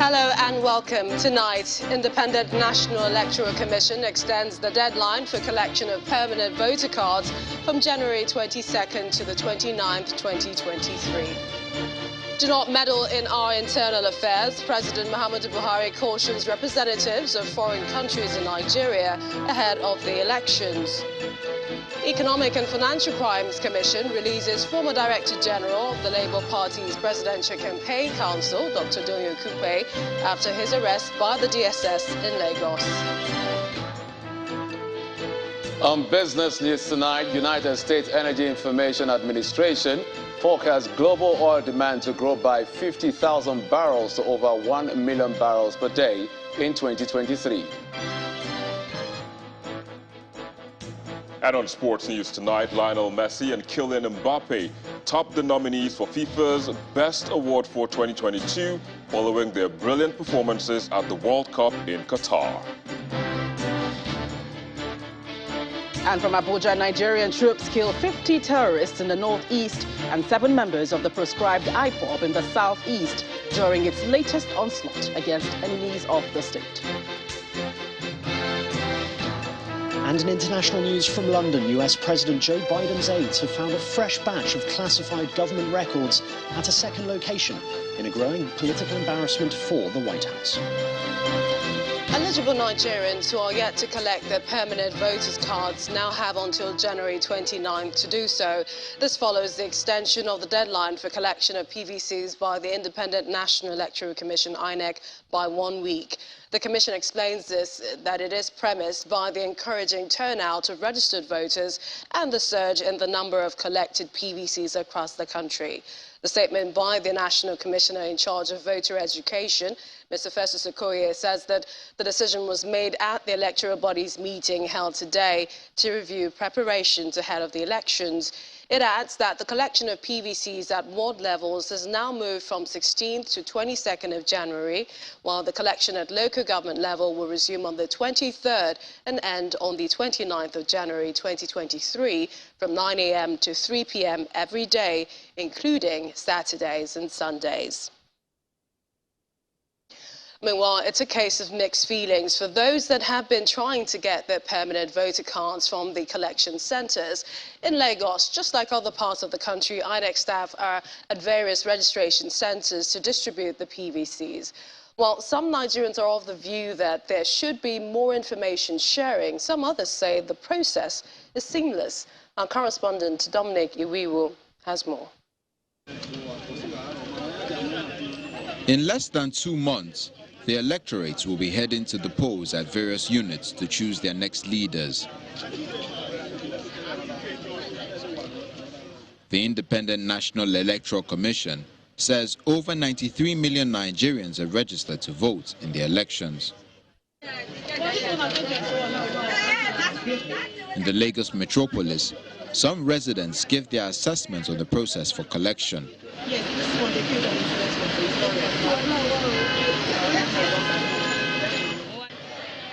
Hello and welcome. Tonight, Independent National Electoral Commission extends the deadline for collection of permanent voter cards from January 22nd to the 29th, 2023. Do not meddle in our internal affairs. President Muhammadu Buhari cautions representatives of foreign countries in Nigeria ahead of the elections. Economic and Financial Crimes Commission releases former Director General of the Labour Party's Presidential Campaign Council, Dr. Donyo Kupe, after his arrest by the DSS in Lagos. On business news tonight, United States Energy Information Administration forecasts global oil demand to grow by 50,000 barrels to over 1 million barrels per day in 2023. And on sports news tonight, Lionel Messi and Kylian Mbappe topped the nominees for FIFA's Best Award for 2022 following their brilliant performances at the World Cup in Qatar. And from Abuja, Nigerian troops kill 50 terrorists in the northeast and 7 members of the proscribed IPOB in the southeast during its latest onslaught against enemies of the state. And in international news from London, US President Joe Biden's aides have found a fresh batch of classified government records at a second location in a growing political embarrassment for the White House. Eligible Nigerians who are yet to collect their permanent voters' cards now have until January 29th to do so. This follows the extension of the deadline for collection of PVCs by the Independent National Electoral Commission, INEC, by 1 week. The Commission explains that it is premised by the encouraging turnout of registered voters and the surge in the number of collected PVCs across the country. The statement by the National Commissioner in charge of voter education, Mr. Festus Okoye, says that the decision was made at the electoral body's meeting held today to review preparations ahead of the elections. It adds that the collection of PVCs at ward levels has now moved from 16th to 22nd of January, while the collection at local government level will resume on the 23rd and end on the 29th of January 2023 from 9 a.m. to 3 p.m. every day, including Saturdays and Sundays. Meanwhile, it's a case of mixed feelings for those that have been trying to get their permanent voter cards from the collection centres. In Lagos, just like other parts of the country, INEC staff are at various registration centres to distribute the PVCs. While some Nigerians are of the view that there should be more information sharing, some others say the process is seamless. Our correspondent Dominic Iwiwu has more. In less than 2 months, the electorates will be heading to the polls at various units to choose their next leaders. The Independent National Electoral Commission says over 93 million Nigerians are registered to vote in the elections. In the Lagos metropolis, some residents give their assessment of the process for collection.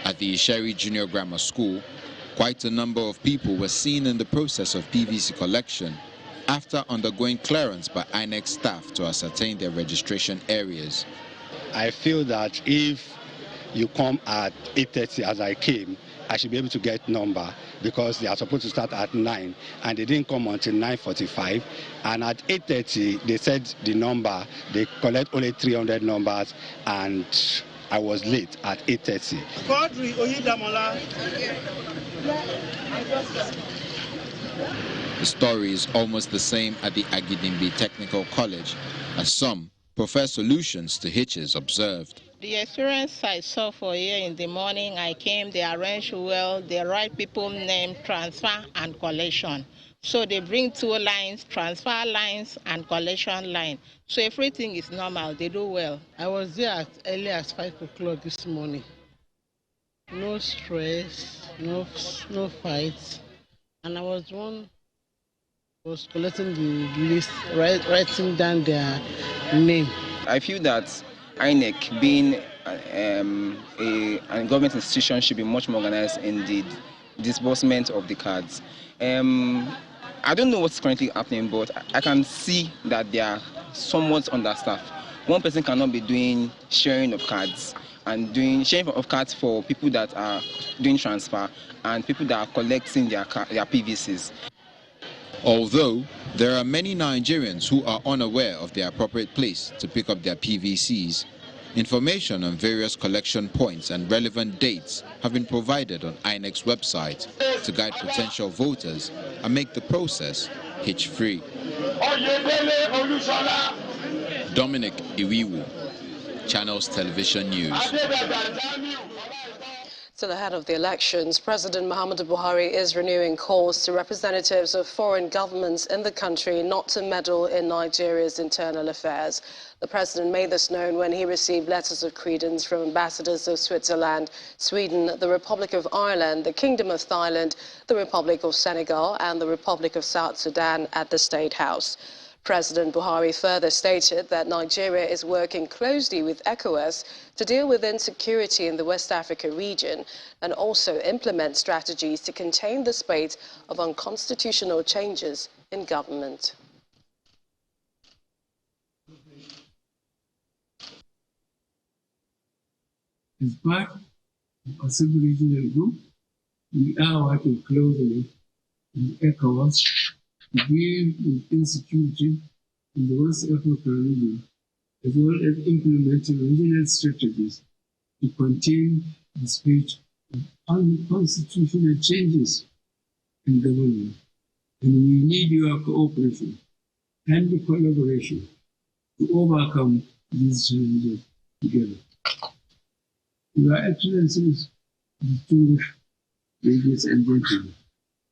At the Isheri Junior Grammar School, quite a number of people were seen in the process of PVC collection after undergoing clearance by INEC staff to ascertain their registration areas. I feel that if you come at 8:30 as I came, I should be able to get number because they are supposed to start at 9 and they didn't come until 9:45, and at 8:30 they said the number, they collect only 300 numbers and I was late at 8:30. The story is almost the same at the Agidimbi Technical College, as some prefer solutions to hitches observed. The experience I saw for here in the morning, I came, they arranged well, they write people name, transfer and collection. So they bring 2 lines, transfer lines and collection line. So everything is normal, they do well. I was there as early as 5 o'clock this morning. No stress, no fights. And I was collecting the list, writing down their name. I feel that INEC, being a government institution, should be much more organized in the disbursement of the cards. I don't know what's currently happening, but I can see that they are somewhat understaffed. one person cannot be doing sharing of cards and doing sharing of cards for people that are doing transfer and people that are collecting their PVCs. Although there are many Nigerians who are unaware of the appropriate place to pick up their PVCs, information on various collection points and relevant dates have been provided on INEC's website to guide potential voters and make the process hitch-free. Dominic Iwiwu, Channels Television News. Still ahead of the elections, President Muhammadu Buhari is renewing calls to representatives of foreign governments in the country not to meddle in Nigeria's internal affairs. The president made this known when he received letters of credence from ambassadors of Switzerland, Sweden, the Republic of Ireland, the Kingdom of Thailand, the Republic of Senegal, and the Republic of South Sudan at the State House. President Buhari further stated that Nigeria is working closely with ECOWAS to deal with insecurity in the West Africa region and also implement strategies to contain the spate of unconstitutional changes in government. As part of a sub-regional group, we are working closely with ECOWAS to deal with insecurity in the West African region, as well as implementing regional strategies to contain the spate of unconstitutional changes in government. And we need your cooperation and collaboration to overcome these challenges together. Your Excellencies, distinguished ladies and gentlemen,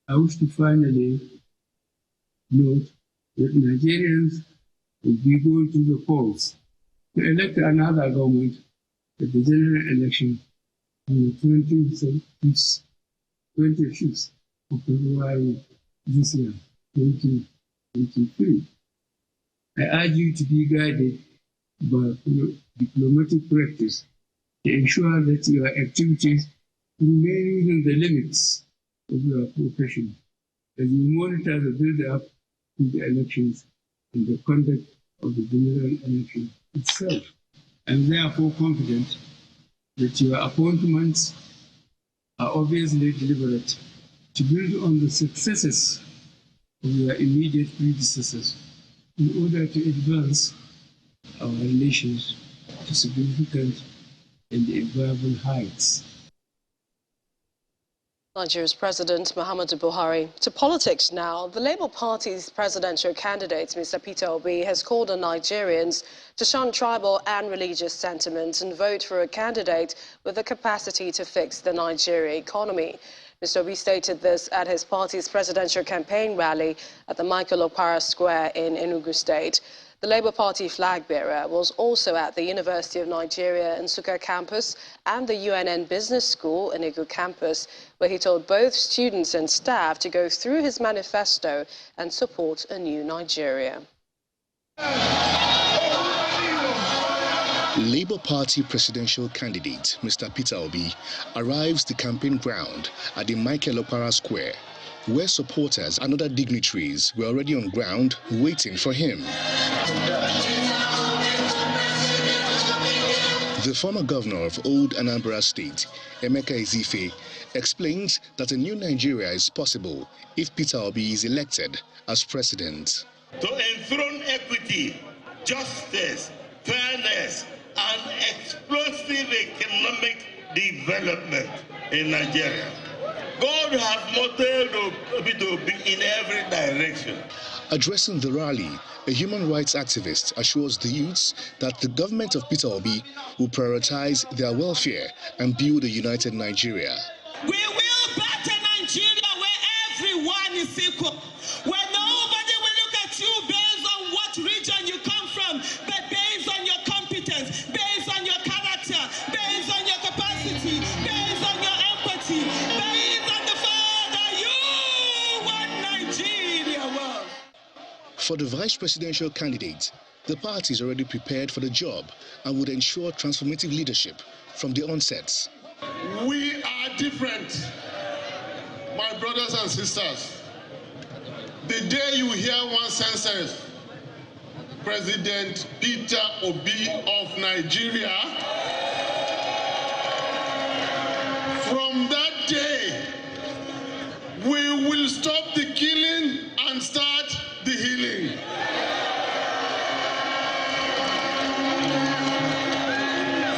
I wish to finally note that Nigerians will be going to the polls to elect another government at the general election on the 25th of February this year, 2023. I urge you to be guided by diplomatic practice to ensure that your activities remain within the limits of your profession as you monitor the build-up to the elections and the conduct of the general election itself. I'm therefore confident that your appointments are obviously deliberate to build on the successes of your immediate predecessors in order to advance our relations to significant and enviable heights. Nigeria's President Muhammadu Buhari. To politics now. The Labour Party's presidential candidate, Mr. Peter Obi, has called on Nigerians to shun tribal and religious sentiments and vote for a candidate with the capacity to fix the Nigeria economy. Mr. Obi stated this at his party's presidential campaign rally at the Michael Okpara Square in Enugu State. The Labour Party flag bearer was also at the University of Nigeria Nsukka campus and the UNN Business School Enugu campus, where he told both students and staff to go through his manifesto and support a new Nigeria. Labour Party presidential candidate Mr. Peter Obi arrives the campaign ground at the Michael Okpara Square, where supporters and other dignitaries were already on ground waiting for him. The former governor of Old Anambra State, Emeka Ezife, explains that a new Nigeria is possible if Peter Obi is elected as president. To enthrone equity, justice, fairness, and explosive economic development in Nigeria. God has modeled Peter Obi in every direction. Addressing the rally, a human rights activist assures the youths that the government of Peter Obi will prioritize their welfare and build a united Nigeria. We will better Nigeria where everyone is equal, where nobody will look at you based on what region you come from, but based on your competence, based on your character, based on your capacity, based on your empathy, based on the fact that you want Nigeria well. For the vice presidential candidate, the party is already prepared for the job and would ensure transformative leadership from the onset. We are different, my brothers and sisters. The day you hear one sentence President Peter Obi of Nigeria. From that day, we will stop the killing and start the healing.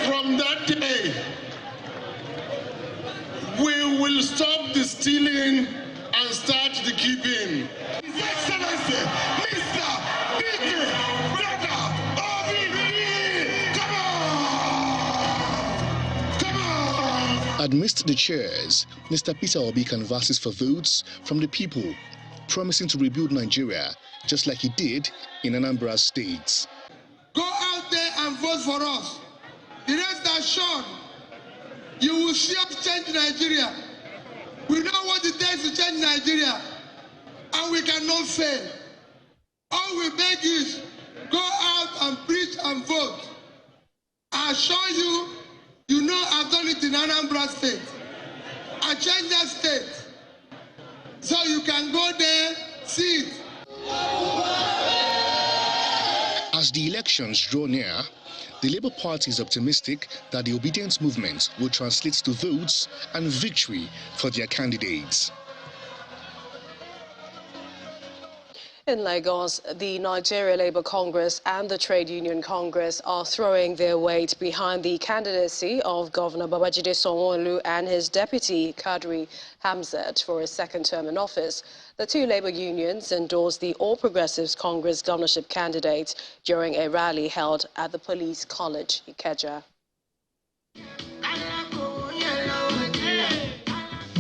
From that day, we will stop the stealing and start the keeping. His Excellency, Mr. Peter Obi, come on! Come on! Amidst the cheers, Mr. Peter Obi canvasses for votes from the people, promising to rebuild Nigeria just like he did in Anambra State. Go out there and vote for us. The rest assured, you will see us change Nigeria. We know what it takes to change Nigeria, and we cannot fail. All we beg is, go out and preach and vote. I assure you, you know I've done it in Anambra State. I changed that state. So you can go there, see it. As the elections draw near, the Labour Party is optimistic that the obedience movement will translate to votes and victory for their candidates. In Lagos, the Nigeria Labour Congress and the Trade Union Congress are throwing their weight behind the candidacy of Governor Babajide Sanwo-Olu and his deputy, Kadri Hamzat, for a second term in office. The two Labour unions endorsed the All Progressives Congress governorship candidate during a rally held at the Police College, Ikeja.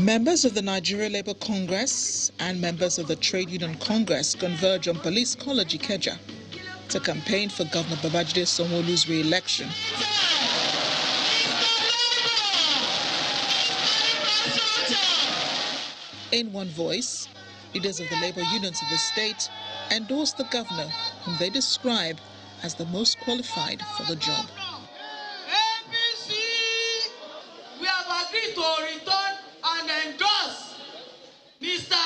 Members of the Nigeria Labour Congress and members of the Trade Union Congress converge on Police College, Ikeja to campaign for Governor Babajide Sanwo-Olu's re-election. In one voice, leaders of the labour unions of the state endorsed the governor, whom they describe as the most qualified for the job. APC, we have agreed to return and endorse Mr.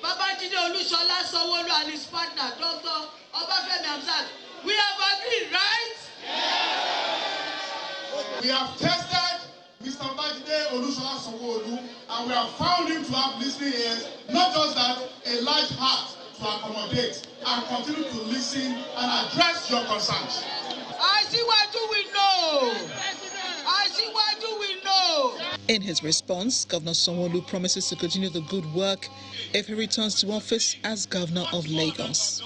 Babajide Olushola Sanwo-Olu and his partner, Dr. Obafemi Hamzat. We have agreed, right? We have tested Mr. Babajide Olushola Sanwo-Olu and we have found him to have listening ears, not just that, a large heart to accommodate and continue to listen and address your concerns. I see, why do we know? I see, why do we know? In his response, Governor Sanwo-Olu promises to continue the good work if he returns to office as Governor of Lagos.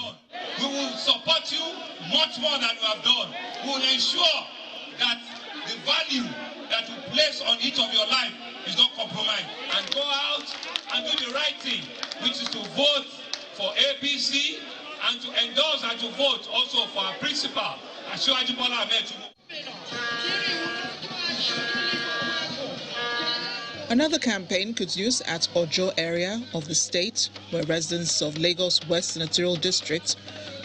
We will support you much more than you have done. We will ensure that the value that you place on each of your life is not compromised. And go out and do the right thing, which is to vote for APC and to endorse and to vote also for our principal, Asiwaju Bola Ahmed Tinubu. Another campaign continues at Ojo area of the state, where residents of Lagos West Senatorial District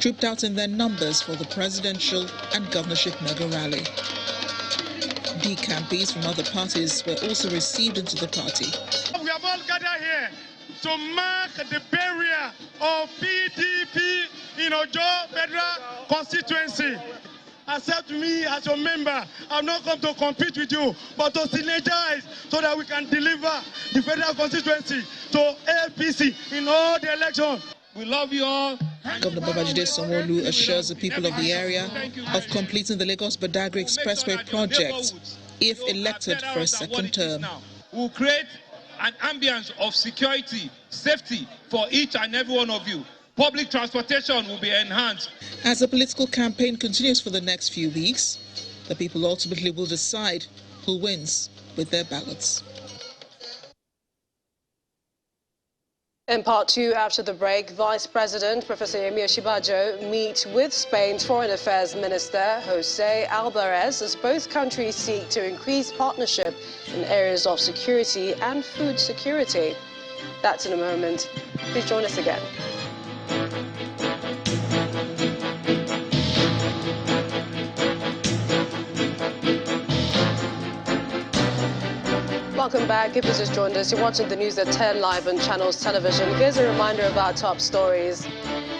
trooped out in their numbers for the presidential and governorship mega rally. Decampees from other parties were also received into the party. We have all gathered here to mark the barrier of PDP in Ojo Federal Constituency. Accept me as your member. I've not come to compete with you, but to synergize so that we can deliver the federal constituency to APC in all the elections. We love you all. Governor Babajide Sanwo-Olu assures the people of the area of completing the Lagos-Badagry Expressway project if elected for a second term. We'll create an ambience of security, safety for each and every one of you. Public transportation will be enhanced. As the political campaign continues for the next few weeks, the people ultimately will decide who wins with their ballots. In part two, after the break, Vice President Professor Yemi Osinbajo meets with Spain's Foreign Affairs Minister Jose Alvarez as both countries seek to increase partnership in areas of security and food security. That's in a moment. Please join us again. Welcome back. If you just joined us, you're watching the news at 10 live on Channels Television. Here's a reminder of our top stories.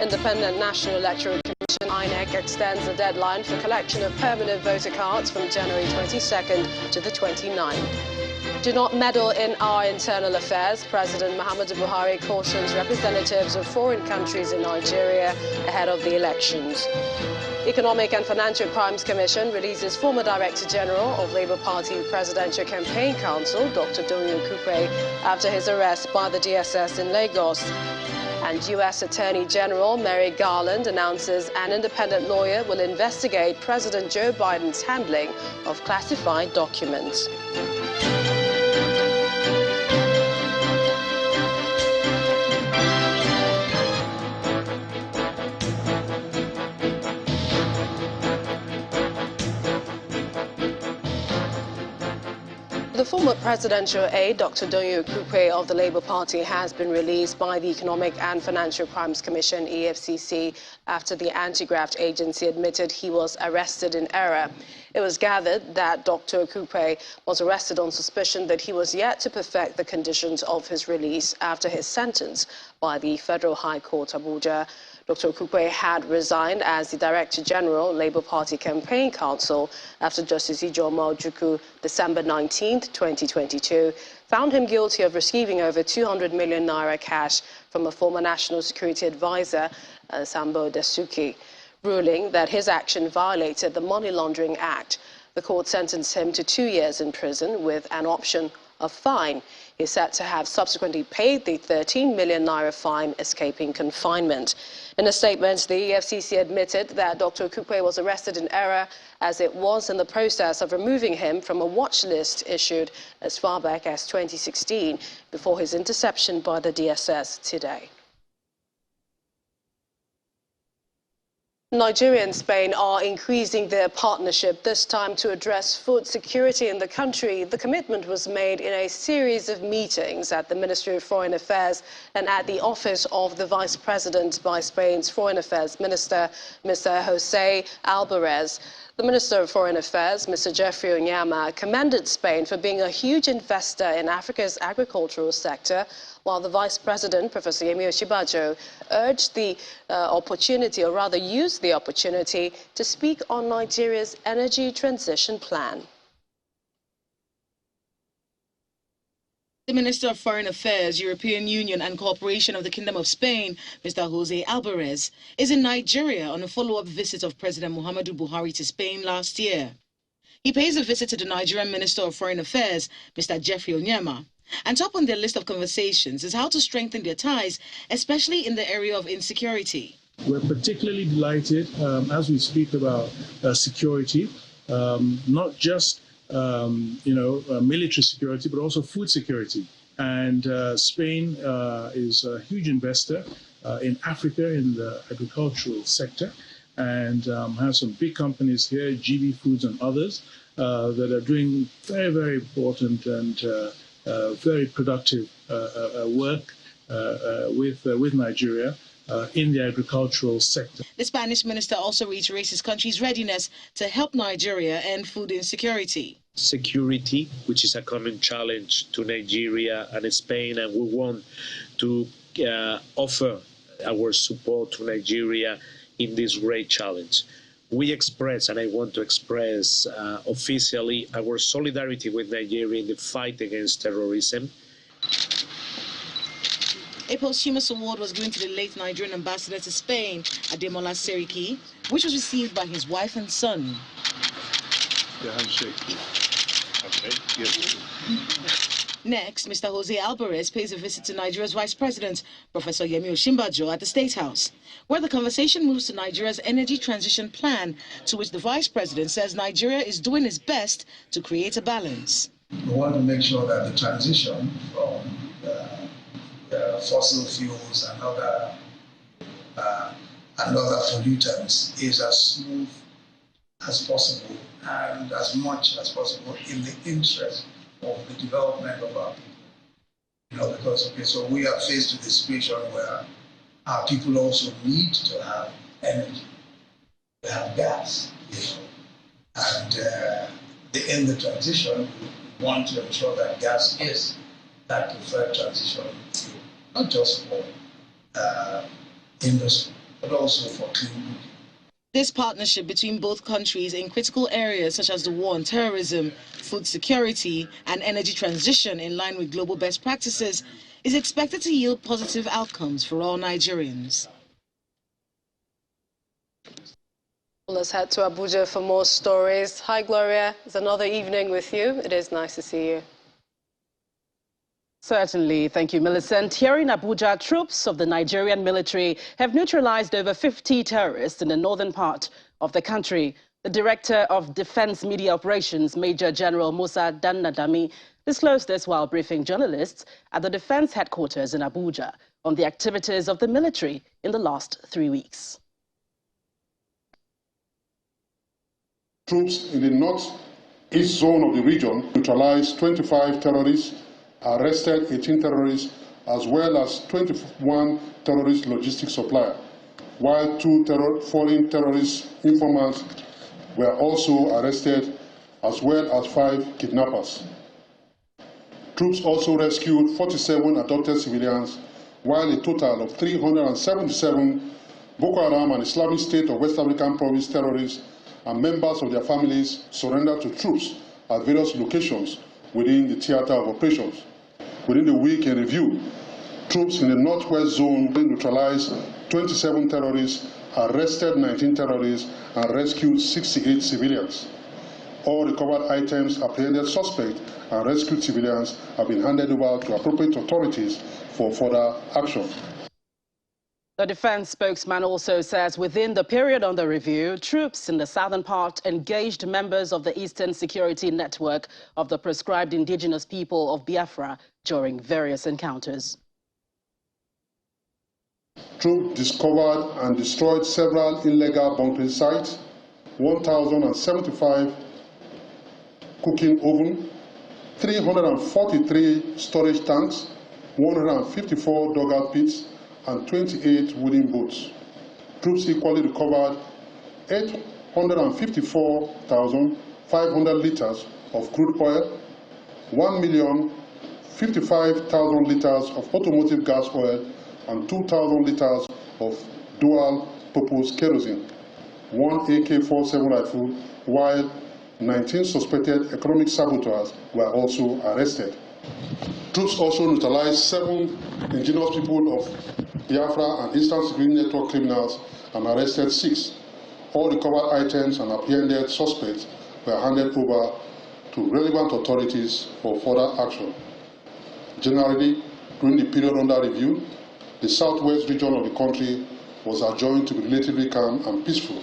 Independent National Electoral Commission, INEC, INEC extends the deadline for collection of permanent voter cards from January 22nd to the 29th. Do not meddle in our internal affairs. President Muhammadu Buhari cautions representatives of foreign countries in Nigeria ahead of the elections. Economic and Financial Crimes Commission releases former Director General of Labour Party Presidential Campaign Council, Dr. Donyo Kupe, after his arrest by the DSS in Lagos. And U.S. Attorney General Merrick Garland announces an independent lawyer will investigate President Joe Biden's handling of classified documents. The former presidential aide, Dr. Donyo Kupe of the Labour Party, has been released by the Economic and Financial Crimes Commission, EFCC, after the anti-graft agency admitted he was arrested in error. It was gathered that Dr. Kupe was arrested on suspicion that he was yet to perfect the conditions of his release after his sentence by the Federal High Court, Abuja. Dr. Kupe had resigned as the Director General, Labour Party Campaign Council, after Justice Ijeoma Ojukwu, December 19, 2022, found him guilty of receiving over 200 million naira cash from a former National Security Advisor, Sambo Dasuki, ruling that his action violated the Money Laundering Act. The court sentenced him to 2 years in prison with an option of fine. He's said to have subsequently paid the 13 million naira fine, escaping confinement. In a statement, the EFCC admitted that Dr. Kupe was arrested in error, as it was in the process of removing him from a watch list issued as far back as 2016 before his interception by the DSS today. Nigeria and Spain are increasing their partnership, this time to address food security in the country. The commitment was made in a series of meetings at the Ministry of Foreign Affairs and at the office of the Vice President by Spain's Foreign Affairs Minister, Mr. José Alvarez. The Minister of Foreign Affairs, Mr. Jeffrey Onyema, commended Spain for being a huge investor in Africa's agricultural sector, while the Vice President, Professor Yemi Osinbajo, urged the opportunity, or rather used the opportunity, to speak on Nigeria's energy transition plan. The Minister of Foreign Affairs, European Union and Cooperation of the Kingdom of Spain, Mr. José Alvarez, is in Nigeria on a follow-up visit of President Muhammadu Buhari to Spain last year. He pays a visit to the Nigerian Minister of Foreign Affairs, Mr. Jeffrey Onyema. And top on their list of conversations is how to strengthen their ties, especially in the area of insecurity. We're particularly delighted as we speak about security, not just military security, but also food security. And Spain is a huge investor in Africa in the agricultural sector, and have some big companies here, GB Foods and others, that are doing very, very important and very productive work with Nigeria in the agricultural sector. The Spanish minister also reiterates his country's readiness to help Nigeria end food insecurity. Security, which is a common challenge to Nigeria and Spain, and we want to offer our support to Nigeria in this great challenge. We express, and I want to express officially, our solidarity with Nigeria in the fight against terrorism. A posthumous award was given to the late Nigerian ambassador to Spain, Ademola Seriki, which was received by his wife and son. The handshake. Okay. Yes. Next, Mr. José Alvarez pays a visit to Nigeria's Vice President, Professor Yemi Osinbajo, at the State House, where the conversation moves to Nigeria's energy transition plan, to which the Vice President says Nigeria is doing its best to create a balance. We want to make sure that the transition from fossil fuels and other pollutants is as smooth as possible and as much as possible in the interest of the development of our people. Because so we are faced with a situation where our people also need to have energy, to have gas, and in the transition, we want to ensure that gas is that preferred transition fuel, not just for industry, but also for clean cooking. This partnership between both countries in critical areas such as the war on terrorism, food security, and energy transition in line with global best practices is expected to yield positive outcomes for all Nigerians. Let's head to Abuja for more stories. Hi, Gloria. It's another evening with you. It is nice to see you. Certainly. Thank you, Millicent. Here in Abuja, troops of the Nigerian military have neutralized over 50 terrorists in the northern part of the country. The Director of Defense Media Operations, Major General Musa Dannadami, disclosed this while briefing journalists at the defense headquarters in Abuja on the activities of the military in the last 3 weeks. Troops in the northeast zone of the region neutralized 25 terrorists, arrested 18 terrorists, as well as 21 terrorist logistics suppliers, while 2 foreign terrorist informants were also arrested, as well as 5 kidnappers. Troops also rescued 47 abducted civilians, while a total of 377 Boko Haram and Islamic State of West African Province terrorists and members of their families surrendered to troops at various locations within the theater of operations. Within the week in review, troops in the northwest zone neutralized 27 terrorists, arrested 19 terrorists, and rescued 68 civilians. All recovered items, apprehended suspects, and rescued civilians have been handed over to appropriate authorities for further action. The defense spokesman also says within the period under review, troops in the southern part engaged members of the Eastern Security Network of the proscribed indigenous people of Biafra during various encounters. Troops discovered and destroyed several illegal bunkering sites, 1,075 cooking ovens, 343 storage tanks, 154 dugout pits, and 28 wooden boats. Troops equally recovered 854,500 liters of crude oil, 1,055,000 liters of automotive gas oil, and 2,000 liters of dual-purpose kerosene, 1 AK-47 rifle, while 19 suspected economic saboteurs were also arrested. Troops also neutralized 7 indigenous people of Biafra and Eastern Security Network criminals and arrested 6. All recovered items and apprehended suspects were handed over to relevant authorities for further action. Generally, during the period under review, the southwest region of the country was adjoined to be relatively calm and peaceful.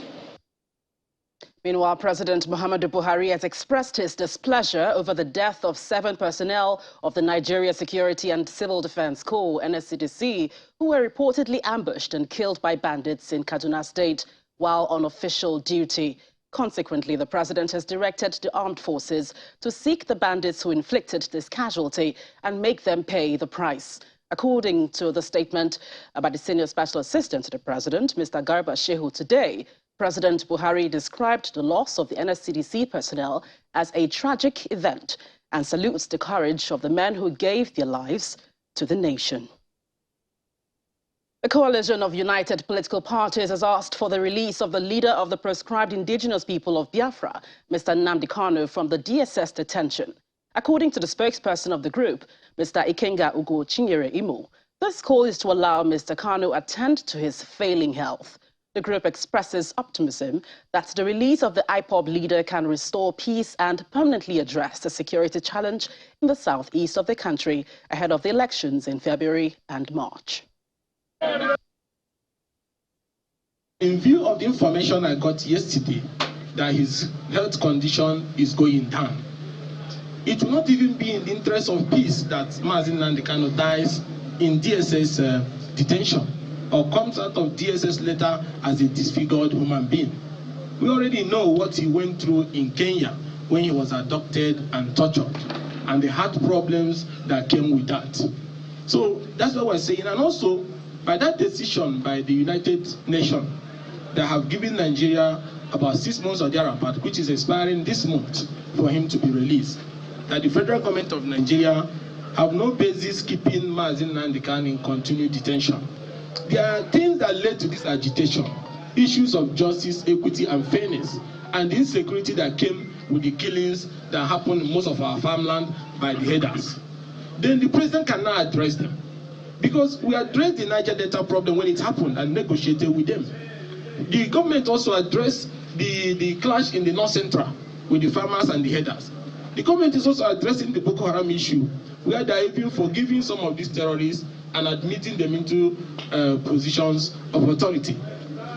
Meanwhile, President Muhammadu Buhari has expressed his displeasure over the death of 7 personnel of the Nigeria Security and Civil Defense Corps, NSCDC, who were reportedly ambushed and killed by bandits in Kaduna State while on official duty. Consequently, the president has directed the armed forces to seek the bandits who inflicted this casualty and make them pay the price. According to the statement by the senior special assistant to the president, Mr. Garba Shehu, today, President Buhari described the loss of the NSCDC personnel as a tragic event and salutes the courage of the men who gave their lives to the nation. A coalition of united political parties has asked for the release of the leader of the proscribed indigenous people of Biafra, Mr. Nnamdi Kanu, from the DSS detention. According to the spokesperson of the group, Mr. Ikenga Ugo Chinyere Imo, this call is to allow Mr. Kanu attend to his failing health. The group expresses optimism that the release of the IPOB leader can restore peace and permanently address the security challenge in the southeast of the country ahead of the elections in February and March. In view of the information I got yesterday that his health condition is going down, it will not even be in the interest of peace that Mazi Nnamdi Kanu dies in DSS detention or comes out of DSS later as a disfigured human being. We already know what he went through in Kenya when he was abducted and tortured and the heart problems that came with that. So that's what we're saying. And also, by that decision by the United Nations, they have given Nigeria about 6 months or thereabout, which is expiring this month, for him to be released. That the federal government of Nigeria have no basis keeping Mazi Nnamdi Kanu in continued detention. There are things that led to this agitation. issues of justice, equity, and fairness, and the insecurity that came with the killings that happened in most of our farmland by the herders. Then the president cannot address them. Because we addressed the Niger Delta problem when it happened and negotiated with them. The government also addressed the clash in the North Central with the farmers and the herders. The government is also addressing the Boko Haram issue, where they are even forgiving some of these terrorists and admitting them into positions of authority.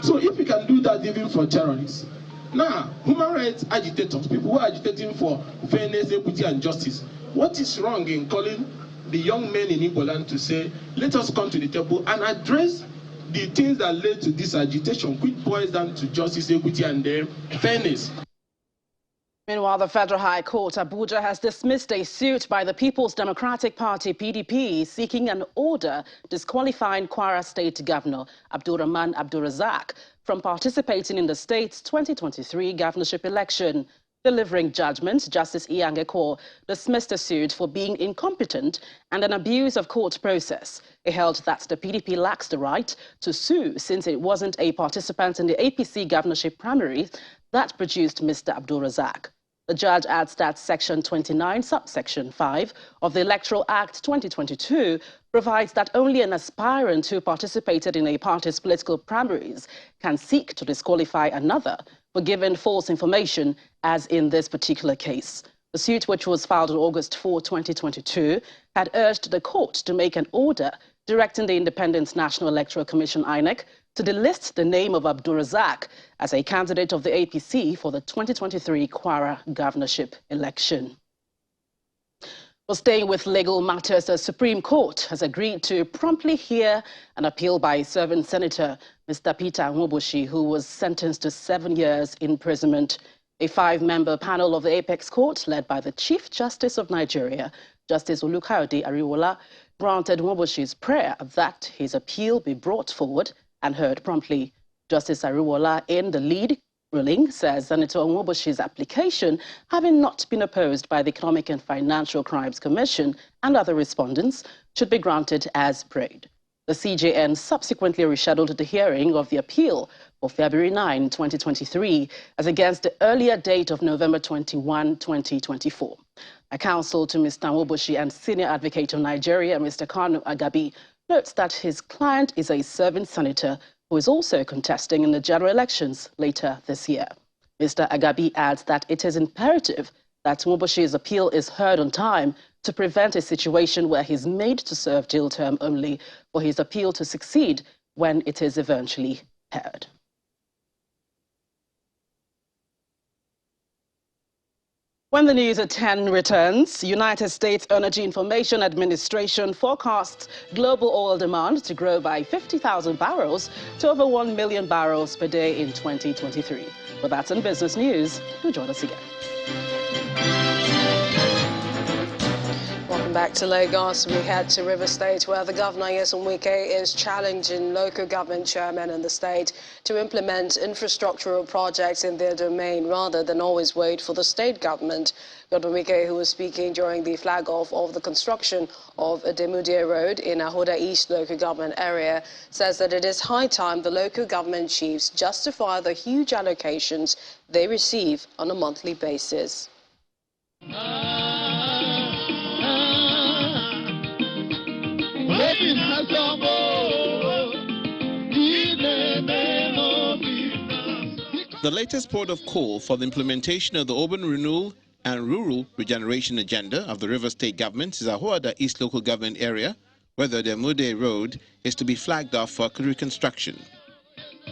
So if we can do that even for terrorists, now human rights agitators, people who are agitating for fairness, equity, and justice, what is wrong in calling the young men in Igbo land to say, let us come to the table and address the things that led to this agitation, which boils down to justice, equity, and fairness. Meanwhile, the Federal High Court, Abuja, has dismissed a suit by the People's Democratic Party, PDP, seeking an order disqualifying Kwara State Governor Abdurrahman Abdurrazak from participating in the state's 2023 governorship election. Delivering judgment, Justice Iyangeko dismissed the suit for being incompetent and an abuse of court process. He held that the PDP lacks the right to sue since it wasn't a participant in the APC governorship primaries that produced Mr. Abdurrazak. The judge adds that Section 29, subsection 5 of the Electoral Act 2022 provides that only an aspirant who participated in a party's political primaries can seek to disqualify another for giving false information, as in this particular case. The suit, which was filed on August 4, 2022, had urged the court to make an order directing the Independent National Electoral Commission, INEC, to delist the name of Abdurrazak as a candidate of the APC for the 2023 Kwara governorship election. Well, staying with legal matters, the Supreme Court has agreed to promptly hear an appeal by a serving senator, Mr. Peter Nwoboshi, who was sentenced to 7 years imprisonment. A 5-member panel of the Apex Court, led by the Chief Justice of Nigeria, Justice Olukayode Ariwola, granted Nwoboshi's prayer that his appeal be brought forward and heard promptly. Justice Ariwola, in the lead ruling, says Senator Nwoboshi's application, having not been opposed by the Economic and Financial Crimes Commission and other respondents, should be granted as prayed. The CJN subsequently rescheduled the hearing of the appeal for February 9, 2023, as against the earlier date of November 21, 2024. A counsel to Mr. Nwoboshi and senior advocate of Nigeria, Mr. Kanu Agabi, notes that his client is a serving senator who is also contesting in the general elections later this year. Mr. Agabi adds that it is imperative that Nwoboshi's appeal is heard on time to prevent a situation where he's made to serve jail term only for his appeal to succeed when it is eventually heard. When the news at 10 returns, United States Energy Information Administration forecasts global oil demand to grow by 50,000 barrels to over 1 million barrels per day in 2023. Well, that's in business news. Do join us again. Welcome back to Lagos. We head to River State, where the governor, Nyesom Wike, is challenging local government chairmen in the state to implement infrastructural projects in their domain rather than always wait for the state government. Governor Wike, who was speaking during the flag-off of the construction of Ademudia Road in Ahoda East local government area, says that it is high time the local government chiefs justify the huge allocations they receive on a monthly basis. The latest port of call for the implementation of the urban renewal and rural regeneration agenda of the River State government is Ahoda East local government area, where the Ademudia Road is to be flagged off for reconstruction.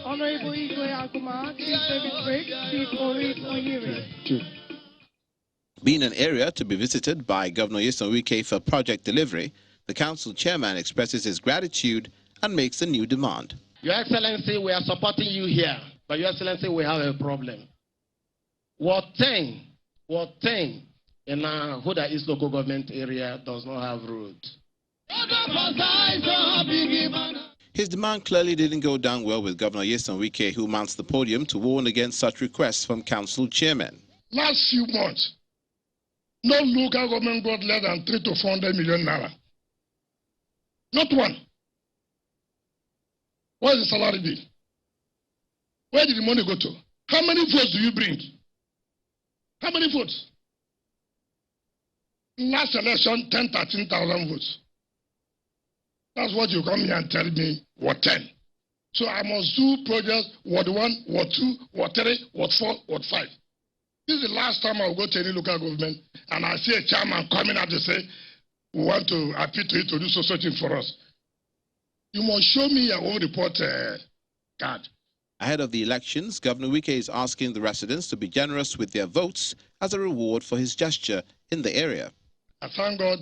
Honorable Igwe Aguma, Chief David Briggs, Chief Maurice Oyiri. Being an area to be visited by Governor Nyesom Wike for project delivery, the council chairman expresses his gratitude and makes a new demand. Your Excellency, we are supporting you here, but Your Excellency, we have a problem. What 10 in our Ahoda East local government area does not have roads. His demand clearly didn't go down well with Governor Nyesom Wike, who mounts the podium to warn against such requests from council chairmen. Last few months, no local government got less than 300 to 400 million naira. Not one. What is the salary bill? Where did the money go to? How many votes do you bring? How many votes? Last election, 13,000 votes. That's what you come here and tell me, Ward 10. So I must do projects, Ward 1, Ward 2, Ward 3, Ward 4, Ward 5. This is the last time I'll go to any local government and I see a chairman coming out to say, we want to appeal to you to do something for us. You must show me your own report card. Ahead of the elections, Governor Wike is asking the residents to be generous with their votes as a reward for his gesture in the area. I thank God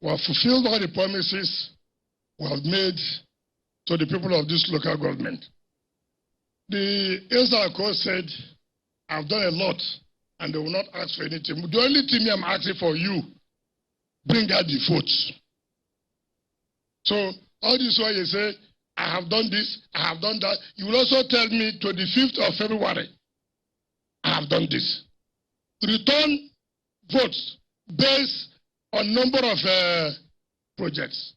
we have fulfilled all the promises we have made to the people of this local government. The Ezra said, I've done a lot and they will not ask for anything. The only thing I'm asking for you, bring out the votes. So all this while you say, I have done this, I have done that. You will also tell me to the 5th of February, I have done this. Return votes based on number of projects.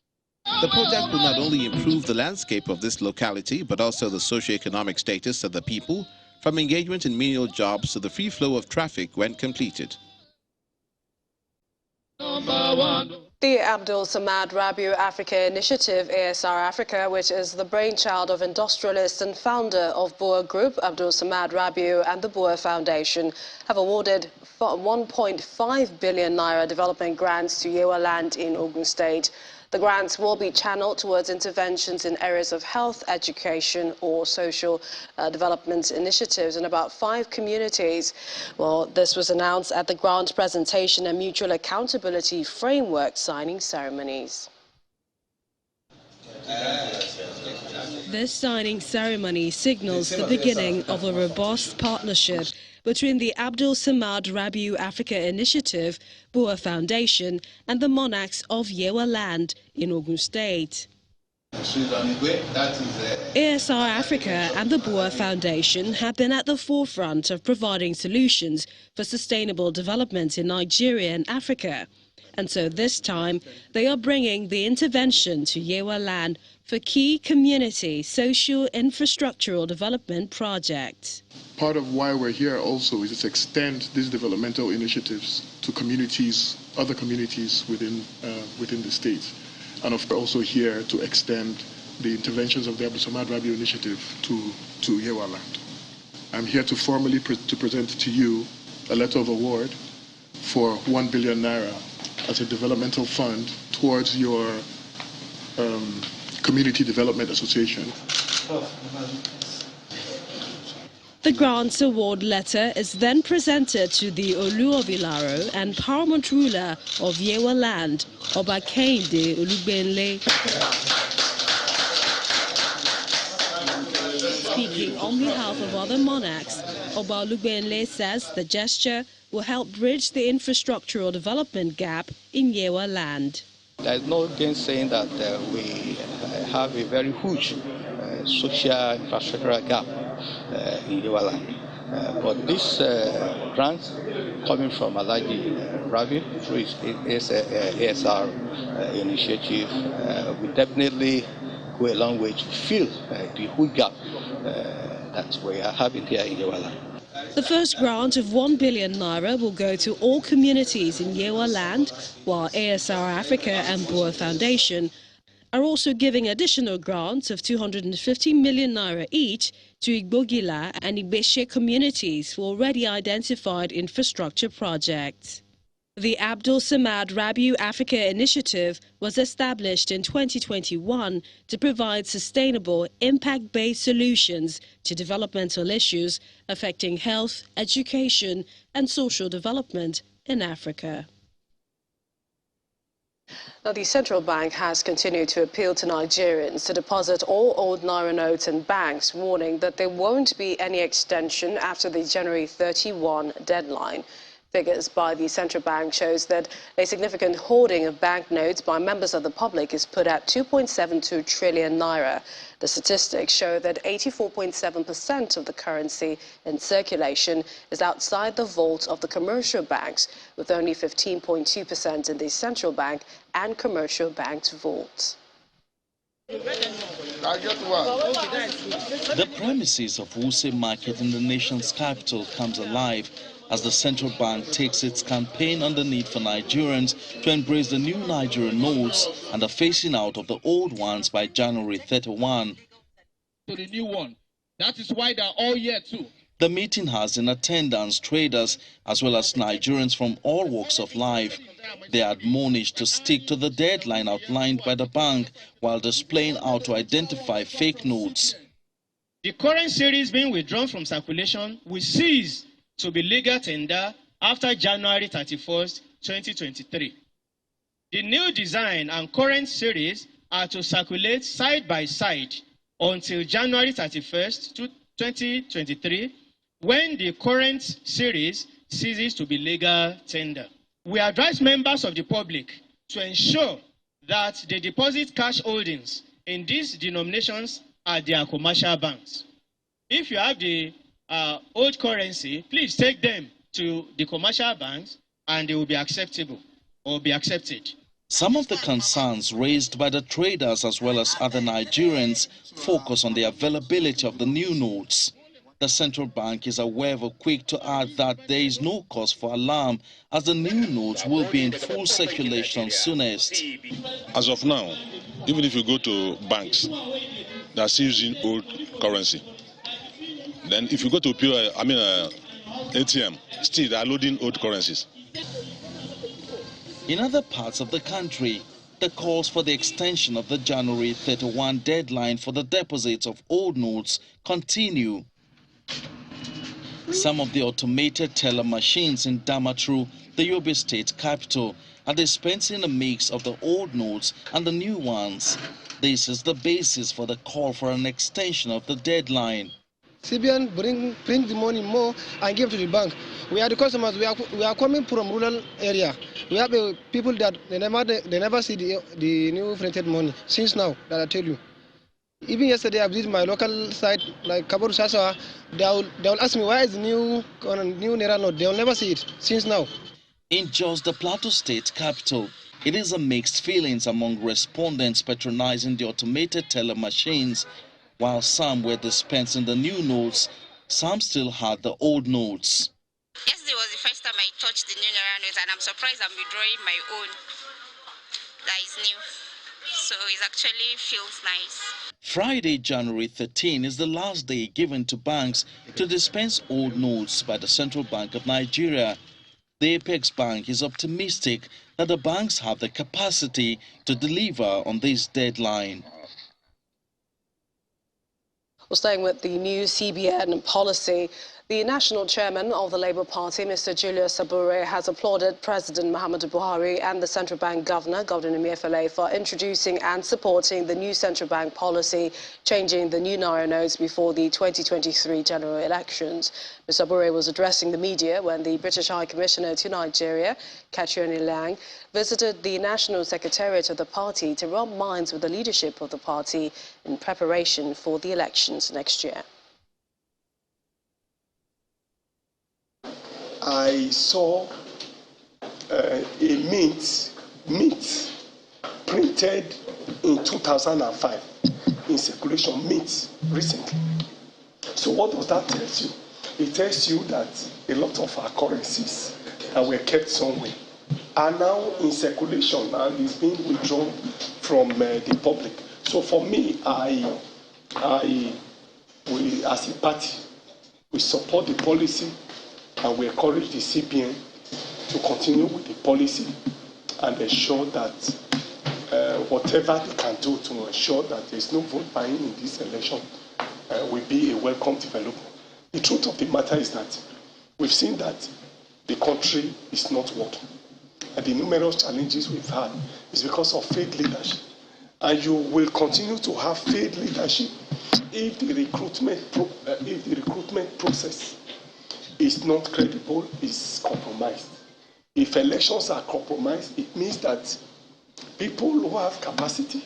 The project will not only improve the landscape of this locality, but also the socio-economic status of the people, from engagement in menial jobs to the free flow of traffic when completed. The Abdul Samad Rabiu Africa Initiative, ASR Africa, which is the brainchild of industrialist and founder of Boer Group, Abdul Samad Rabiu, and the Boer Foundation, have awarded 1.5 billion naira development grants to Yewa Land in Ogun State. The grants will be channeled towards interventions in areas of health, education, or social development initiatives in about 5 communities. Well, this was announced at the grant presentation and mutual accountability framework signing ceremonies. This signing ceremony signals the beginning of a robust partnership between the Abdul Samad Rabiu Africa Initiative, Boer Foundation, and the monarchs of Yewa Land in Ogun State. ASR Africa and the Boer Foundation have been at the forefront of providing solutions for sustainable development in Nigeria and Africa. And so this time, they are bringing the intervention to Yewa Land for key community, social, infrastructural development projects. Part of why we're here also is to extend these developmental initiatives to communities, other communities within the state. And of course also here to extend the interventions of the Abdul Samad Rabiu Initiative to Yewa Land. I'm here to formally present to you a letter of award for 1 billion naira as a developmental fund towards your Community Development Association. The grants award letter is then presented to the Oluobilaro and paramount ruler of Yewa Land, Oba Kehinde Olugbenle. Speaking on behalf of other monarchs, Oba Olugbenle says the gesture will help bridge the infrastructural development gap in Yewa Land. There is no gainsaying that we have a very huge social infrastructural gap in Yewa Land. But this grant coming from Alhaji Rabiu through his ASR initiative will definitely go a long way to fill the huge gap that we are having here in Yewa Land. The first grant of 1 billion naira will go to all communities in Yewa Land, while ASR Africa and Boer Foundation are also giving additional grants of 250 million naira each to Igbogila and Ibeshe communities for already identified infrastructure projects. The Abdul Samad Rabiu Africa Initiative was established in 2021 to provide sustainable, impact-based solutions to developmental issues affecting health, education, and social development in Africa. Now, the central bank has continued to appeal to Nigerians to deposit all old naira notes in banks, warning that there won't be any extension after the January 31 deadline. Figures by the central bank shows that a significant hoarding of banknotes by members of the public is put at 2.72 trillion naira. The statistics show that 84.7% of the currency in circulation is outside the vault of the commercial banks, with only 15.2% in the central bank and commercial banks' vaults. I get one. The premises of Wuse Market in the nation's capital comes alive as the central bank takes its campaign on the need for Nigerians to embrace the new Nigerian notes and the phasing out of the old ones by January 31. To the new one. That is why they're all here too. The meeting has in attendance traders as well as Nigerians from all walks of life. They are admonished to stick to the deadline outlined by the bank while displaying how to identify fake notes. The current series being withdrawn from circulation will cease to be legal tender after January 31st, 2023. The new design and current series are to circulate side by side until January 31st, 2023, when the current series ceases to be legal tender. We advise members of the public to ensure that they deposit cash holdings in these denominations at their commercial banks. If you have the old currency, please take them to the commercial banks and they will be acceptable or be accepted. Some of the concerns raised by the traders as well as other Nigerians focus on the availability of the new notes. The central bank is however quick to add that there is no cause for alarm as the new notes will be in full circulation soonest. As of now, even if you go to banks that are still using old currency, then if you go to ATM, still they are loading old currencies. In other parts of the country, the calls for the extension of the January 31 deadline for the deposits of old notes continue. Some of the automated teller machines in Damaturu, the Yobe state capital, are dispensing a mix of the old notes and the new ones. This is the basis for the call for an extension of the deadline. CBN bring the money more and give to the bank. We are the customers. We are coming from rural area. We have people that they never see the new printed money since now. That I tell you. Even yesterday I visited my local site like Kaboru Sasawa. They will ask me why is the new Naira note. They will never see it since now. In Jos, the Plateau state capital, it is a mixed feelings among respondents patronizing the automated teller machines. While some were dispensing the new notes, some still had the old notes. Yesterday was the first time I touched the new Naira notes, and I'm surprised I'm withdrawing my own that is new. So it actually feels nice. Friday, January 13 is the last day given to banks to dispense old notes by the Central Bank of Nigeria. The Apex Bank is optimistic that the banks have the capacity to deliver on this deadline. Well, staying with the new CBN policy, the national chairman of the Labour Party, Mr. Julius Sabure, has applauded President Muhammadu Buhari and the Central Bank Governor, Governor Emefiele, for introducing and supporting the new Central Bank policy, changing the new Naira notes before the 2023 general elections. Mr. Sabure was addressing the media when the British High Commissioner to Nigeria, Katrioni Liang, visited the National Secretariat of the party to rub minds with the leadership of the party in preparation for the elections next year. I saw a mint printed in 2005 in circulation, mint recently. So what does that tell you? It tells you that a lot of our currencies that were kept somewhere are now in circulation and is being withdrawn from the public. So for me, we as a party, we support the policy and we encourage the CBN to continue with the policy and ensure that whatever they can do to ensure that there is no vote buying in this election will be a welcome development. The truth of the matter is that we've seen that the country is not working. And the numerous challenges we've had is because of failed leadership. And you will continue to have failed leadership if the recruitment process is not credible, is compromised. If elections are compromised, it means that people who have capacity,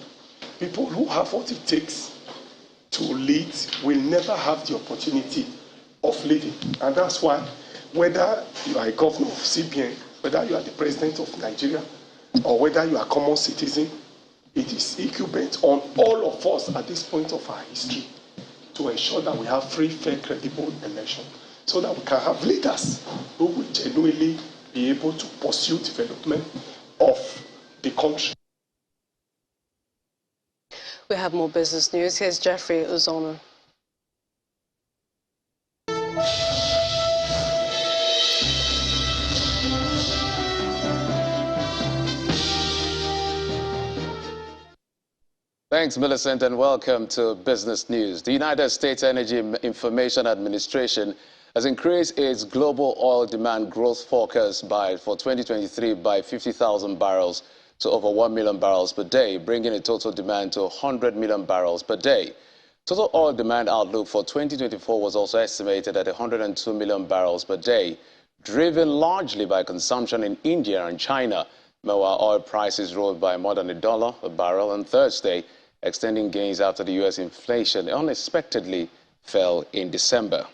people who have what it takes to lead will never have the opportunity of leading. And that's why whether you are a governor of CBN, whether you are the president of Nigeria, or whether you are a common citizen, it is incumbent on all of us at this point of our history to ensure that we have free, fair, credible election so that we can have leaders who will genuinely be able to pursue development of the country. We have more business news. Here's Jeffrey Uzono. Thanks, Millicent, and welcome to Business News. The United States Energy Information Administration has increased its global oil demand growth forecast for 2023 by 50,000 barrels to over 1 million barrels per day, bringing the total demand to 100 million barrels per day. Total oil demand outlook for 2024 was also estimated at 102 million barrels per day, driven largely by consumption in India and China. Meanwhile, oil prices rose by more than $1 a barrel on Thursday, extending gains after the U.S. inflation unexpectedly fell in December.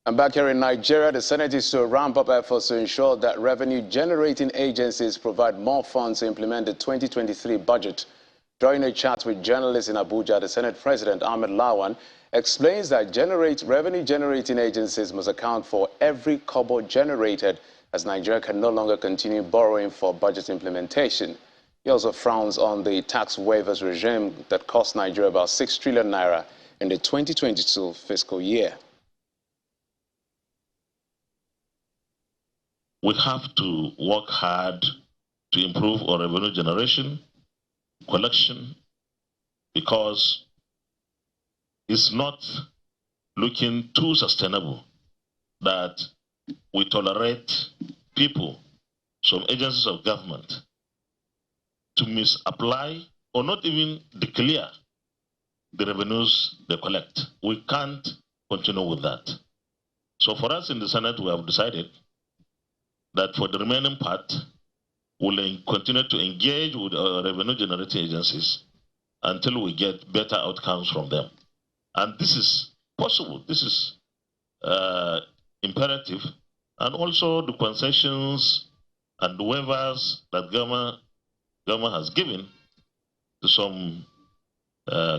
And back here in Nigeria, the Senate is to ramp up efforts to ensure that revenue-generating agencies provide more funds to implement the 2023 budget. During a chat with journalists in Abuja, the Senate President, Ahmed Lawan, explains that revenue-generating agencies must account for every kobo generated, as Nigeria can no longer continue borrowing for budget implementation. He also frowns on the tax waivers regime that cost Nigeria about 6 trillion naira in the 2022 fiscal year. We have to work hard to improve our revenue generation, collection, because it's not looking too sustainable that we tolerate people, some agencies of government, to misapply or not even declare the revenues they collect. We can't continue with that. So for us in the Senate, we have decided that for the remaining part, we'll continue to engage with our revenue generating agencies until we get better outcomes from them. And this is possible. This is imperative. And also the concessions and the waivers that government has given to some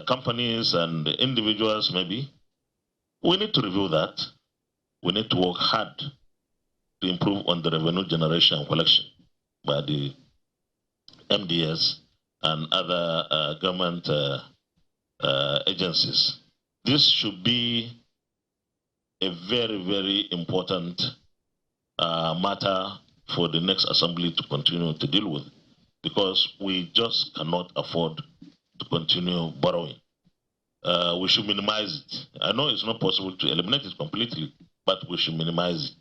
companies and individuals maybe, we need to review that. We need to work hard to improve on the revenue generation and collection by the MDS and other government agencies. This should be a very, very important matter for the next assembly to continue to deal with, because we just cannot afford to continue borrowing. We should minimize it. I know it's not possible to eliminate it completely, but we should minimize it.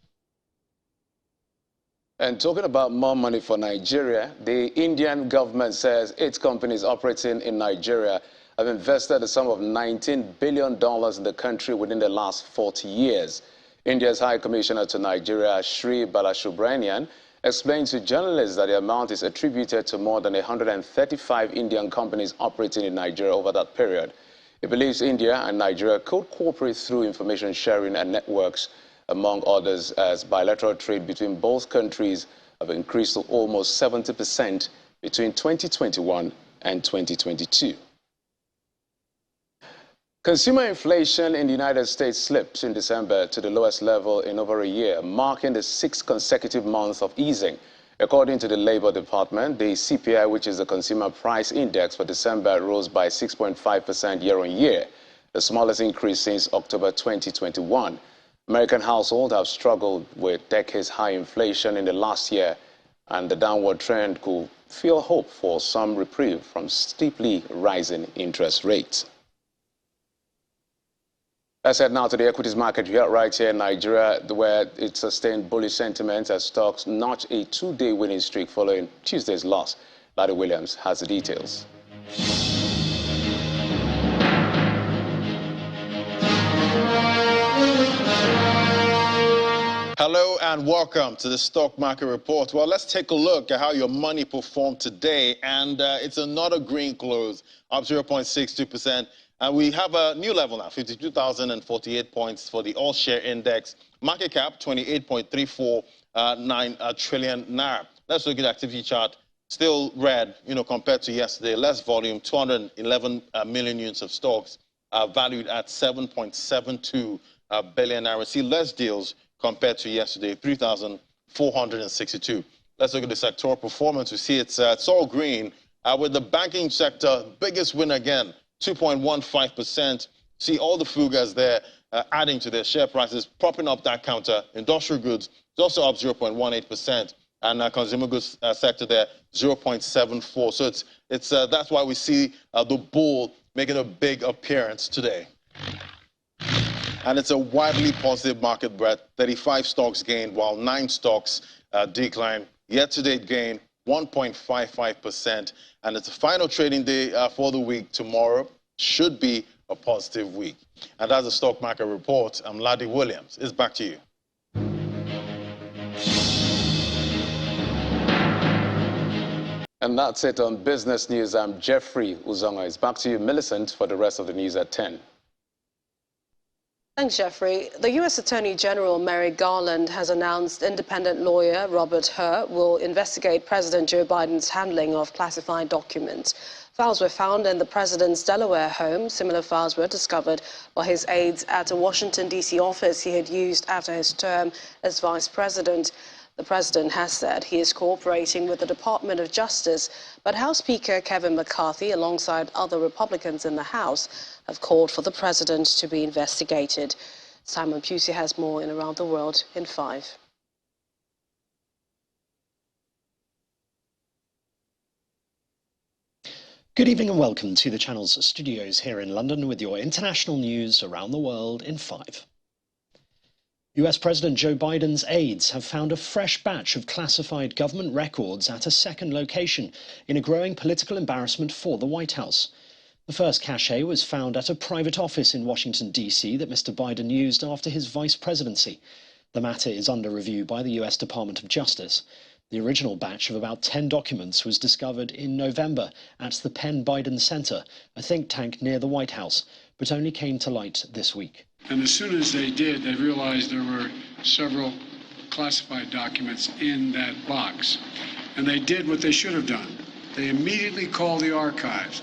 And talking about more money for Nigeria, the Indian government says its companies operating in Nigeria have invested a sum of $19 billion in the country within the last 40 years. India's High Commissioner to Nigeria, Sri Balasubramanian, explained to journalists that the amount is attributed to more than 135 Indian companies operating in Nigeria over that period. He believes India and Nigeria could cooperate through information sharing and networks, among others, as bilateral trade between both countries have increased to almost 70% between 2021 and 2022. Consumer inflation in the United States slipped in December to the lowest level in over a year, marking the 6th consecutive month of easing. According to the Labor Department, the CPI, which is the Consumer Price Index for December, rose by 6.5% year-on-year, the smallest increase since October 2021. American households have struggled with decades-high inflation in the last year, and the downward trend could fuel hope for some reprieve from steeply rising interest rates. Let's head now to the equities market right here in Nigeria, where it sustained bullish sentiment as stocks notched a two-day winning streak following Tuesday's loss. Larry Williams has the details. Hello and welcome to the Stock Market Report. Well, let's take a look at how your money performed today. And it's another green close, up 0.62%. And we have a new level now, 52,048 points for the all-share index. Market cap, 28.349 trillion naira. Let's look at the activity chart still red, compared to yesterday. Less volume, 211 million units of stocks, valued at 7.72 billion naira. See less deals compared to yesterday, 3,462. Let's look at the sectoral performance. We see it's all green, with the banking sector biggest win again, 2.15%. See all the fugas there adding to their share prices, propping up that counter. Industrial goods is also up 0.18%, and consumer goods sector there 0.74. So it's that's why we see the bull making a big appearance today. And it's a widely positive market breadth. 35 stocks gained, while 9 stocks declined. Year-to-date gain 1.55%, and it's the final trading day for the week. Tomorrow should be a positive week. And that's the stock market report. I'm Ladi Williams. It's back to you. And that's it on Business News. I'm Jeffrey Uzonga. It's back to you, Millicent, for the rest of the news at 10. Thanks, Jeffrey. The U.S. Attorney General Merrick Garland has announced independent lawyer Robert Hur will investigate President Joe Biden's handling of classified documents. Files were found in the president's Delaware home. Similar files were discovered by his aides at a Washington, D.C. office he had used after his term as vice president. The president has said he is cooperating with the Department of Justice, but House Speaker Kevin McCarthy, alongside other Republicans in the House, have called for the president to be investigated. Simon Pusey has more in Around the World in 5. Good evening and welcome to the channel's studios here in London with your international news around the world in 5. US President Joe Biden's aides have found a fresh batch of classified government records at a second location in a growing political embarrassment for the White House. The first cache was found at a private office in Washington, D.C. that Mr. Biden used after his vice presidency. The matter is under review by the US Department of Justice. The original batch of about 10 documents was discovered in November at the Penn Biden Center, a think tank near the White House, but only came to light this week. And as soon as they did, they realized there were several classified documents in that box. And they did what they should have done. They immediately called the archives,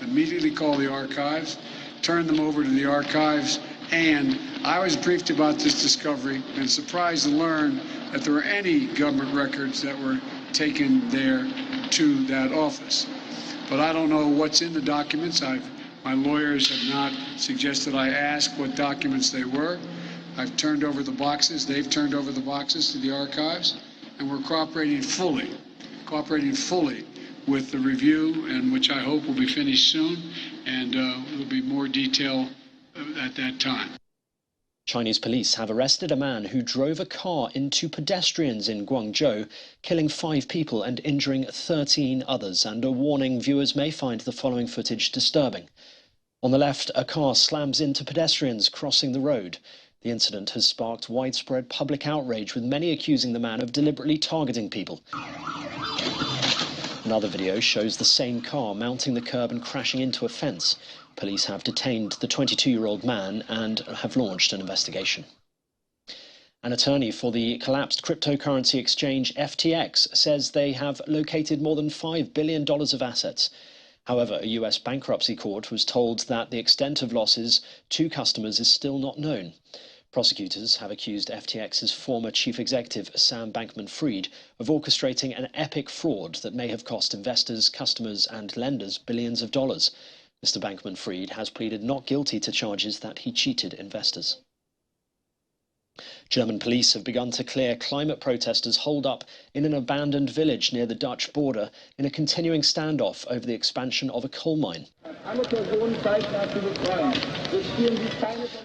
turned them over to the archives, and I was briefed about this discovery and surprised to learn that there were any government records that were taken there to that office. But I don't know what's in the documents. My lawyers have not suggested I ask what documents they were. I've turned over the boxes. They've turned over the boxes to the archives, and we're cooperating fully with the review, and which I hope will be finished soon, and there'll be more detail at that time. Chinese police have arrested a man who drove a car into pedestrians in Guangzhou, killing 5 people and injuring 13 others, and a warning viewers may find the following footage disturbing. On the left, a car slams into pedestrians crossing the road. The incident has sparked widespread public outrage, with many accusing the man of deliberately targeting people. Another video shows the same car mounting the curb and crashing into a fence. Police have detained the 22-year-old man and have launched an investigation. An attorney for the collapsed cryptocurrency exchange FTX says they have located more than $5 billion of assets. However, a US bankruptcy court was told that the extent of losses to customers is still not known. Prosecutors have accused FTX's former chief executive, Sam Bankman-Fried, of orchestrating an epic fraud that may have cost investors, customers and lenders billions of dollars. Mr. Bankman-Fried has pleaded not guilty to charges that he cheated investors. German police have begun to clear climate protesters holed up in an abandoned village near the Dutch border in a continuing standoff over the expansion of a coal mine.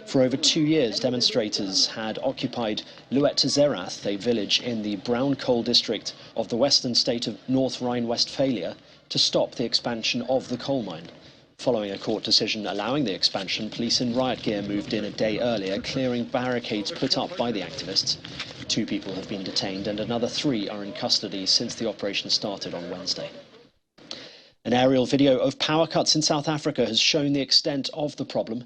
For over 2 years, demonstrators had occupied Luet-Zerath, a village in the brown coal district of the western state of North Rhine-Westphalia, to stop the expansion of the coal mine. Following a court decision allowing the expansion, police in riot gear moved in a day earlier, clearing barricades put up by the activists. 2 people have been detained and another 3 are in custody since the operation started on Wednesday. An aerial video of power cuts in South Africa has shown the extent of the problem.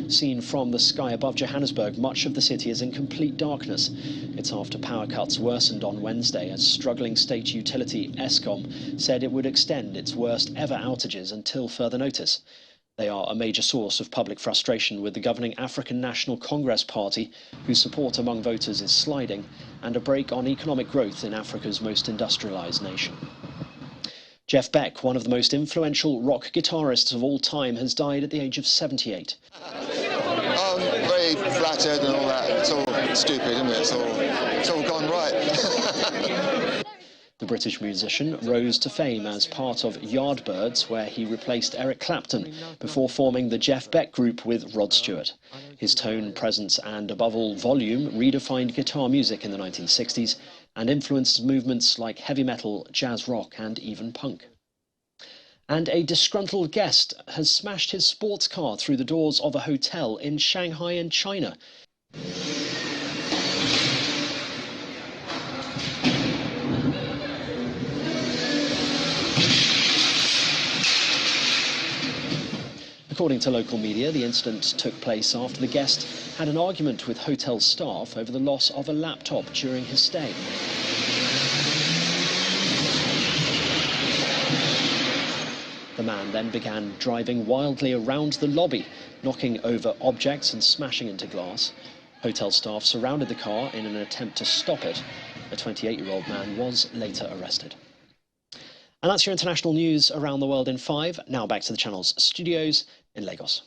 Seen from the sky above Johannesburg, much of the city is in complete darkness. It's after power cuts worsened on Wednesday as struggling state utility Eskom said it would extend its worst ever outages until further notice. They are a major source of public frustration with the governing African National Congress Party, whose support among voters is sliding, and a brake on economic growth in Africa's most industrialized nation. Jeff Beck, one of the most influential rock guitarists of all time, has died at the age of 78. Very flattered and all that. It's all stupid, isn't it? It's all gone right. The British musician rose to fame as part of Yardbirds, where he replaced Eric Clapton before forming the Jeff Beck Group with Rod Stewart. His tone, presence and, above all, volume redefined guitar music in the 1960s and influenced movements like heavy metal, jazz rock and even punk. And a disgruntled guest has smashed his sports car through the doors of a hotel in Shanghai in China. According to local media, the incident took place after the guest had an argument with hotel staff over the loss of a laptop during his stay. The man then began driving wildly around the lobby, knocking over objects and smashing into glass. Hotel staff surrounded the car in an attempt to stop it. A 28-year-old man was later arrested. And that's your international news around the world in 5. Now back to the channel's studios in Lagos.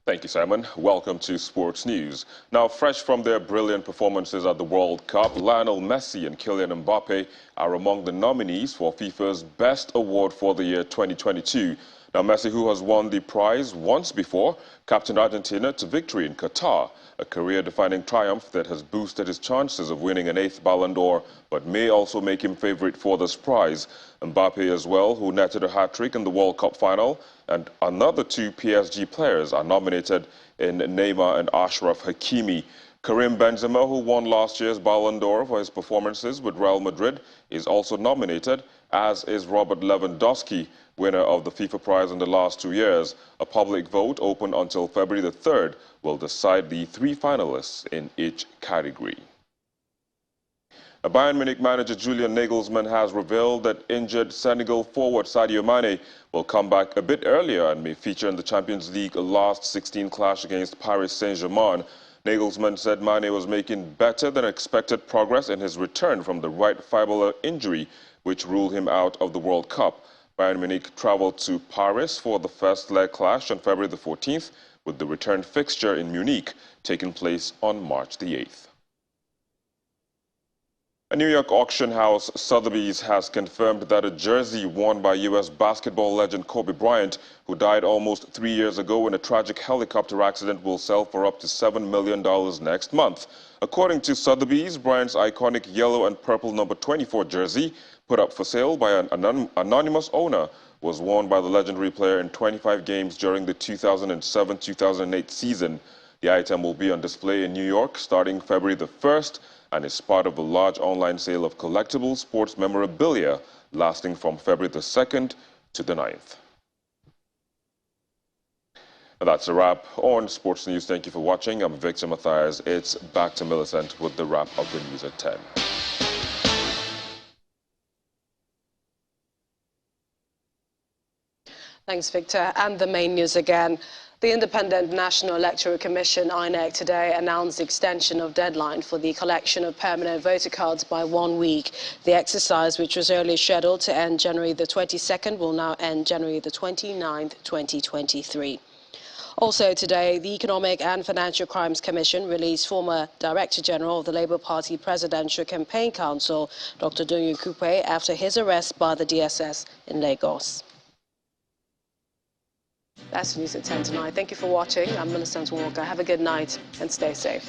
Thank you, Simon. Welcome to Sports News. Now, fresh from their brilliant performances at the World Cup, Lionel Messi and Kylian Mbappe are among the nominees for FIFA's Best Award for the year 2022. Now, Messi, who has won the prize once before, captained Argentina to victory in Qatar, a career-defining triumph that has boosted his chances of winning an 8th Ballon d'Or, but may also make him favourite for this prize. Mbappe as well, who netted a hat-trick in the World Cup final, and another 2 PSG players are nominated in Neymar and Achraf Hakimi. Karim Benzema, who won last year's Ballon d'Or for his performances with Real Madrid, is also nominated, as is Robert Lewandowski, winner of the FIFA prize in the last 2 years. A public vote open until February the 3rd will decide the 3 finalists in each category. Bayern Munich manager Julian Nagelsmann has revealed that injured Senegal forward Sadio Mane will come back a bit earlier and may feature in the Champions League last 16 clash against Paris Saint-Germain. Nagelsmann said Mane was making better than expected progress in his return from the right fibular injury, which ruled him out of the World Cup. Bayern Munich travelled to Paris for the first leg clash on February the 14th, with the return fixture in Munich taking place on March the 8th. A New York auction house, Sotheby's, has confirmed that a jersey worn by U.S. basketball legend Kobe Bryant, who died almost 3 years ago in a tragic helicopter accident, will sell for up to $7 million next month. According to Sotheby's, Bryant's iconic yellow and purple number 24 jersey, put up for sale by an anonymous owner, was worn by the legendary player in 25 games during the 2007-2008 season. The item will be on display in New York starting February the 1st and is part of a large online sale of collectible sports memorabilia lasting from February the 2nd to the 9th. And that's a wrap on Sports News. Thank you for watching. I'm Victor Matthias. It's back to Millicent with the wrap of the news at 10. Thanks, Victor. And the main news again. The Independent National Electoral Commission, INEC, today announced the extension of deadline for the collection of permanent voter cards by 1 week. The exercise, which was earlier scheduled to end January the 22nd, will now end January the 29th, 2023. Also today, the Economic and Financial Crimes Commission released former Director General of the Labour Party Presidential Campaign Council, Dr. Doyin Kupe, after his arrest by the DSS in Lagos. That's the news at 10 tonight. Thank you for watching. I'm Millicent Walker. Have a good night and stay safe.